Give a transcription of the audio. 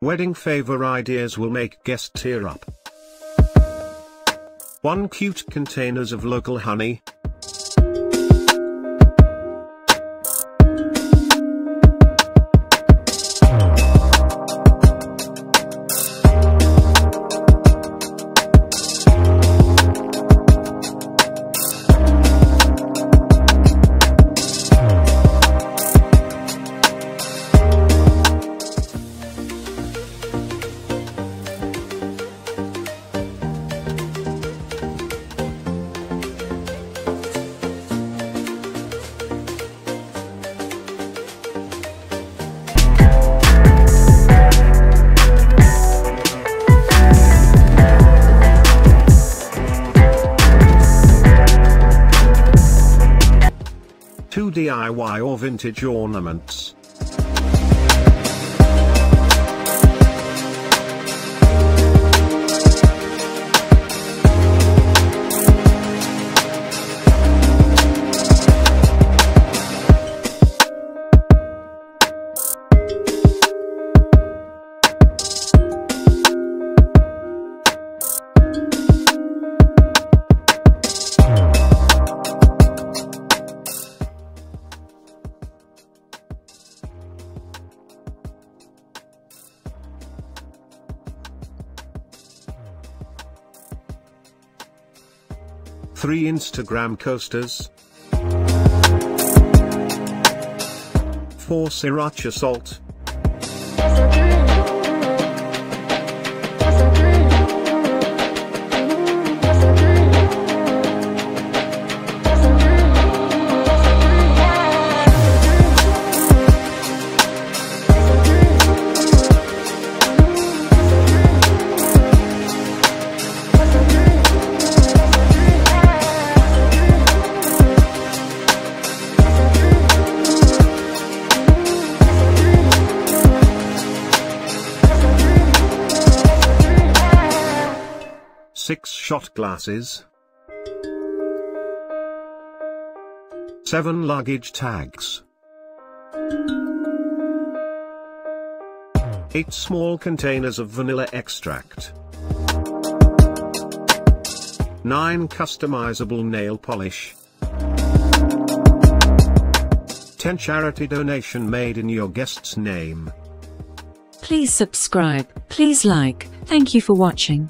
Wedding favor ideas will make guests tear up. 1 cute containers of local honey. Two DIY or vintage ornaments. Three Instagram coasters. 4 Sriracha salt. Six shot glasses. 7 luggage tags. 8 small containers of vanilla extract. 9 customizable nail polish. 10 charity donation made in your guest's name. Please subscribe, please like, thank you for watching.